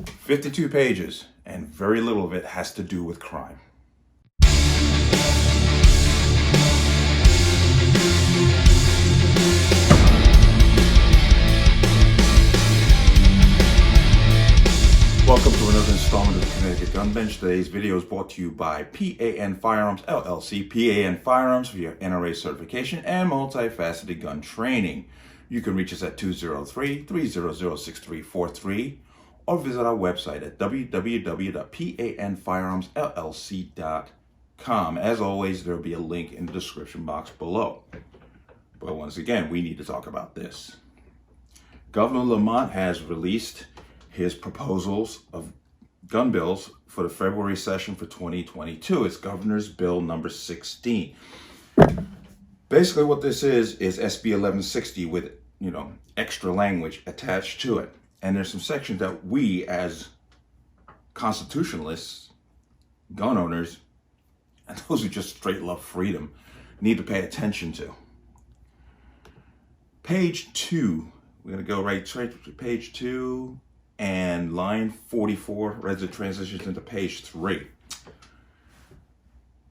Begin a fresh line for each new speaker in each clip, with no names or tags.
52 pages, and very little of it has to do with crime. Welcome to another installment of the Connecticut Gun Bench. Today's video is brought to you by P.A.N. Firearms, LLC. P.A.N. Firearms for your NRA certification and multifaceted gun training. You can reach us at 203-300-6343 or visit our website at www.panfirearmsllc.com. As always, there will be a link in the description box below. But once again, we need to talk about this. Governor Lamont has released his proposals of gun bills for the February session for 2022. It's Governor's Bill number 16. Basically what this is SB 1160 with, extra language attached to it. And there's some sections that we as constitutionalists, gun owners, and those who just straight love freedom need to pay attention to. Page 2, we're going to go right to page 2. And line 44 as it transitions into page 3.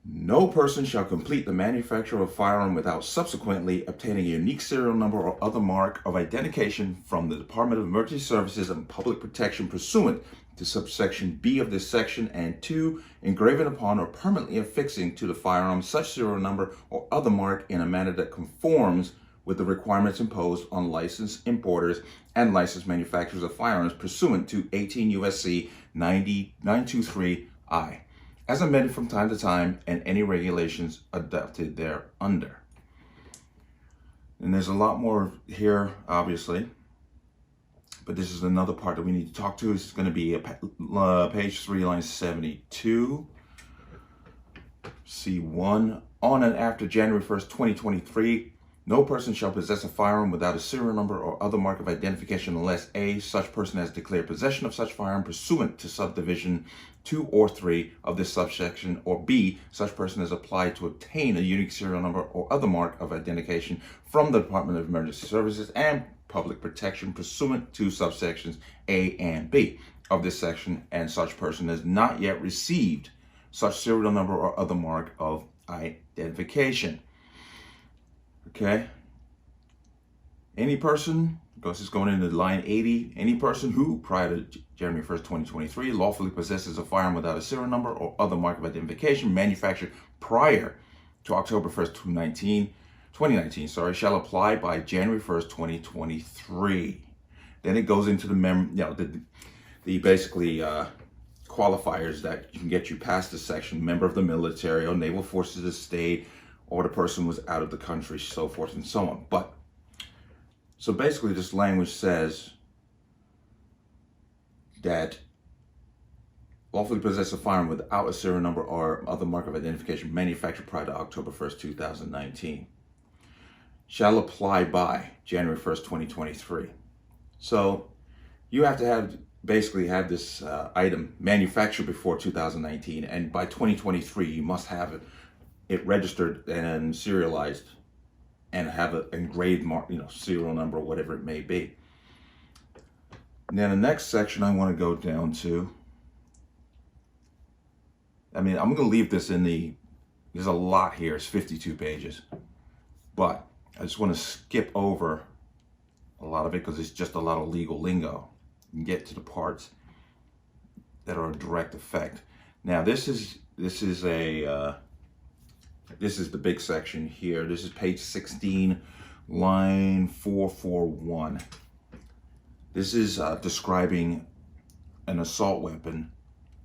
No person shall complete the manufacture of a firearm without subsequently obtaining a unique serial number or other mark of identification from the Department of Emergency Services and Public Protection pursuant to subsection B of this section, and 2, engraving upon or permanently affixing to the firearm such serial number or other mark in a manner that conforms with the requirements imposed on licensed importers and licensed manufacturers of firearms pursuant to 18 U.S.C. 923I, as amended from time to time, and any regulations adopted thereunder. And there's a lot more here, obviously, but this is another part that we need to talk to. This is going to be page 3, line 72. C1, on and after January 1st, 2023, no person shall possess a firearm without a serial number or other mark of identification unless A, such person has declared possession of such firearm pursuant to subdivision 2 or 3 of this subsection, or B, such person has applied to obtain a unique serial number or other mark of identification from the Department of Emergency Services and Public Protection pursuant to subsections A and B of this section, and such person has not yet received such serial number or other mark of identification. Okay, any person, this is going into line 80, any person who, prior to January 1st, 2023, lawfully possesses a firearm without a serial number or other mark of identification manufactured prior to October 1st, 2019, shall apply by January 1st, 2023. Then it goes into the basically qualifiers that can get you past this section: member of the military or naval forces of the state, or the person was out of the country, so forth and so on. But, so basically this language says that lawfully possess a firearm without a serial number or other mark of identification manufactured prior to October 1st, 2019, shall apply by January 1st, 2023. So you have to basically have this item manufactured before 2019, and by 2023 you must have it registered and serialized and have an engraved mark, serial number or whatever it may be. Now the next section I want to go down to, I'm going to leave this there's a lot here, it's 52 pages, but I just want to skip over a lot of it because it's just a lot of legal lingo and get to the parts that are a direct effect. Now this is the big section here. This is page 16, line 441. This is describing an assault weapon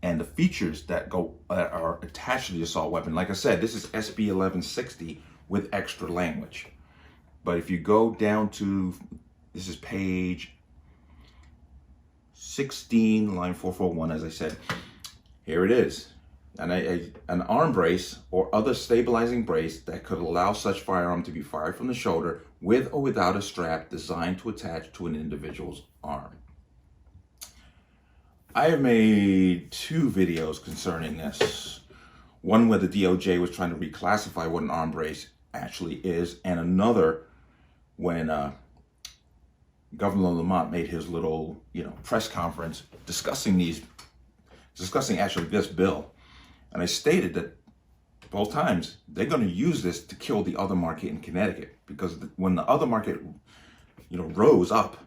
and the features that are attached to the assault weapon. Like I said, this is SB 1160 with extra language. But if you go down to, this is page 16, line 441, as I said, here it is. An arm brace or other stabilizing brace that could allow such firearm to be fired from the shoulder with or without a strap designed to attach to an individual's arm. I have made 2 videos concerning this. One where the DOJ was trying to reclassify what an arm brace actually is, and another when Governor Lamont made his little, press conference discussing actually this bill. And I stated that both times they're going to use this to kill the other market in Connecticut, because when the other market, rose up,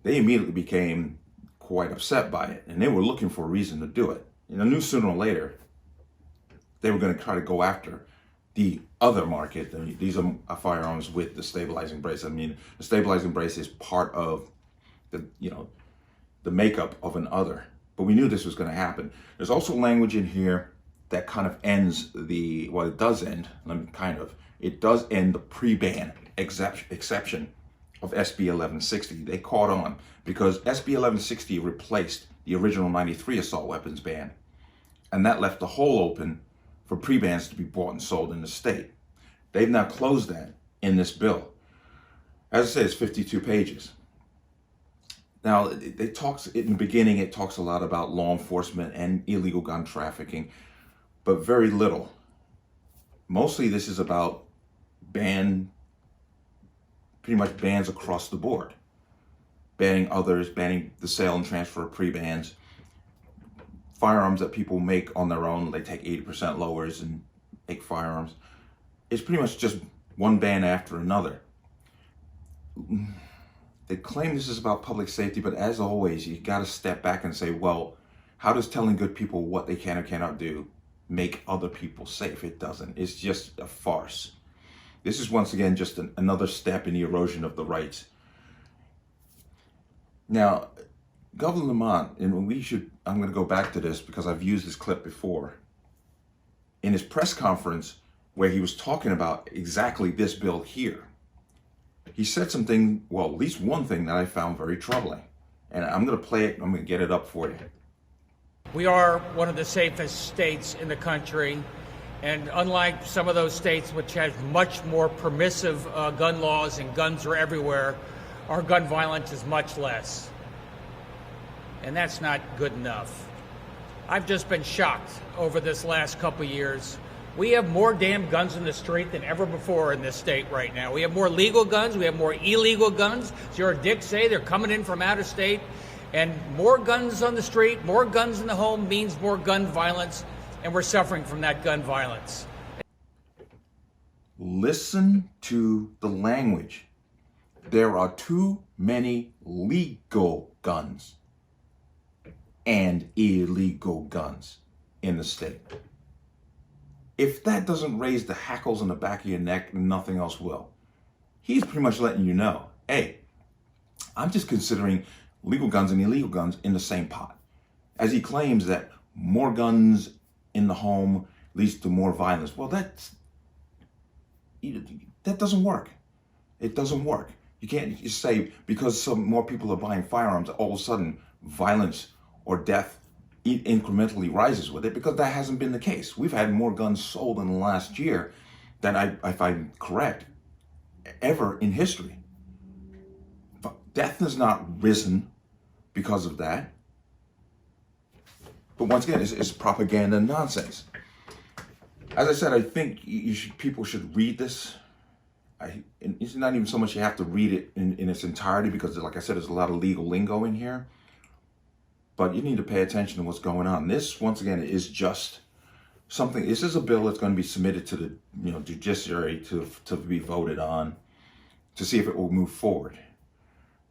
they immediately became quite upset by it, and they were looking for a reason to do it. I knew sooner or later they were going to try to go after the other market. These are firearms with the stabilizing brace. I mean, the stabilizing brace is part of the makeup of an other. But we knew this was going to happen. There's also language in here that kind of ends it does end the pre-ban exception of SB 1160. They caught on because SB 1160 replaced the original 93 assault weapons ban, and that left the hole open for pre-bans to be bought and sold in the state. They've now closed that in this bill. As I said, it's 52 pages. Now, in the beginning, it talks a lot about law enforcement and illegal gun trafficking, but very little. Mostly this is about pretty much bans across the board. Banning the sale and transfer of pre-bans. Firearms that people make on their own, they take 80% lowers and make firearms. It's pretty much just one ban after another. They claim this is about public safety, but as always, you got to step back and say, well, how does telling good people what they can or cannot do make other people safe? It doesn't. It's just a farce. This is once again just another step in the erosion of the rights. Now, Governor Lamont, and I'm going to go back to this because I've used this clip before. In his press conference where he was talking about exactly this bill here, he said something, well, at least one thing that I found very troubling. And I'm going to play it, I'm going to get it up for you.
We are one of the safest states in the country. And unlike some of those states which have much more permissive gun laws and guns are everywhere, our gun violence is much less. And that's not good enough. I've just been shocked over this last couple of years. We have more damn guns in the street than ever before in this state right now. We have more legal guns, we have more illegal guns. As your Dick say, they're coming in from out of state. And more guns on the street, more guns in the home means more gun violence, and we're suffering from that gun violence.
Listen to the language. There are too many legal guns and illegal guns in the state. If that doesn't raise the hackles on the back of your neck, nothing else will. He's pretty much letting you know, hey, I'm just considering legal guns and illegal guns in the same pot. As he claims that more guns in the home leads to more violence. Well, that doesn't work. It doesn't work. You can't just say because some more people are buying firearms, all of a sudden violence or death incrementally rises with it, because that hasn't been the case. We've had more guns sold in the last year than, if I'm correct, ever in history. But death has not risen because of that. But once again, it's propaganda and nonsense. As I said, I think people should read this. And it's not even so much you have to read it in its entirety, because like I said, there's a lot of legal lingo in here. But you need to pay attention to what's going on. This, once again, is just something. This is a bill that's going to be submitted to the judiciary to be voted on, to see if it will move forward.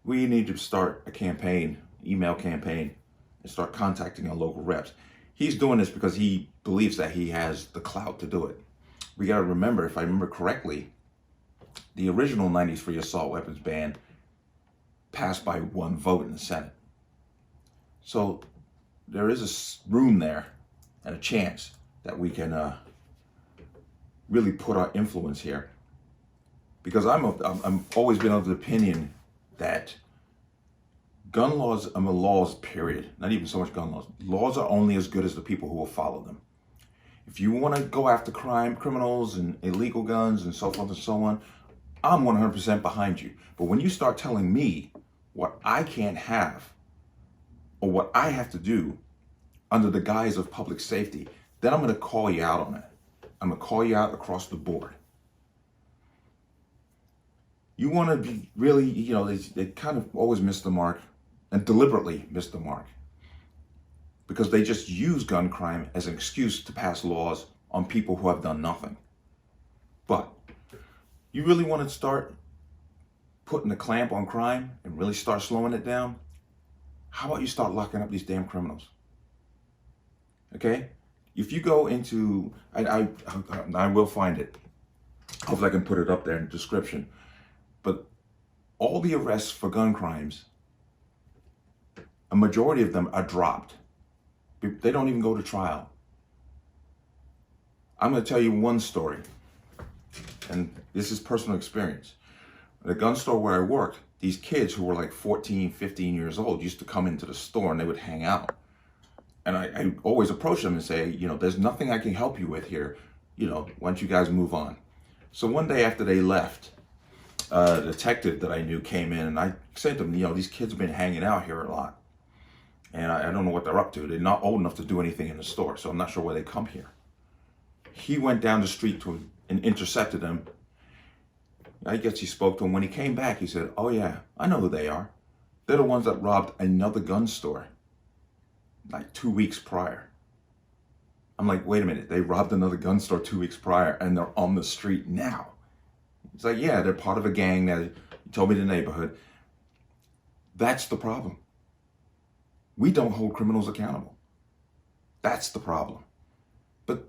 We need to start a campaign, email campaign, and start contacting our local reps. He's doing this because he believes that he has the clout to do it. We got to remember, if I remember correctly, the original 93 assault weapons ban passed by one vote in the Senate. So there is a room there and a chance that we can really put our influence here. Because I'm always been of the opinion that gun laws, laws period, not even so much gun laws. Laws are only as good as the people who will follow them. If you want to go after criminals and illegal guns and so forth and so on, I'm 100% behind you. But when you start telling me what I can't have or what I have to do under the guise of public safety, then I'm going to call you out on it. I'm going to call you out across the board. You want to be really, they kind of always miss the mark and deliberately miss the mark because they just use gun crime as an excuse to pass laws on people who have done nothing. But you really want to start putting a clamp on crime and really start slowing it down? How about you start locking up these damn criminals? Okay? If you go into, I will find it. Hopefully I can put it up there in the description. But all the arrests for gun crimes, a majority of them are dropped. They don't even go to trial. I'm going to tell you one story, and this is personal experience. At a gun store where I worked, these kids who were like 14, 15 years old used to come into the store and they would hang out. And I always approach them and say, there's nothing I can help you with here. Why don't you guys move on? So one day after they left, a detective that I knew came in and I said to him, these kids have been hanging out here a lot. And I don't know what they're up to. They're not old enough to do anything in the store, so I'm not sure why they come here. He went down the street to him and intercepted him. I guess he spoke to him. When he came back, he said, oh yeah, I know who they are. They're the ones that robbed another gun store like 2 weeks prior. I'm like, wait a minute, they robbed another gun store 2 weeks prior and they're on the street now. It's like, yeah, they're part of a gang that he told me the neighborhood. That's the problem. We don't hold criminals accountable. That's the problem. But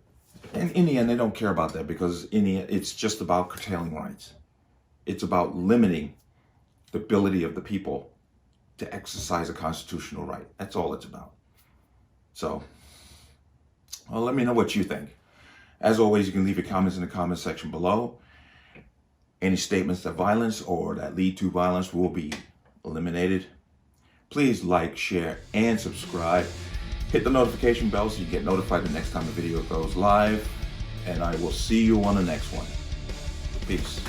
in the end, they don't care about that because in the end, it's just about curtailing rights. It's about limiting the ability of the people to exercise a constitutional right. That's all it's about. So, well, let me know what you think. As always, you can leave your comments in the comment section below. Any statements of violence or that lead to violence will be eliminated. Please like, share, and subscribe. Hit the notification bell so you get notified the next time a video goes live. And I will see you on the next one. Peace.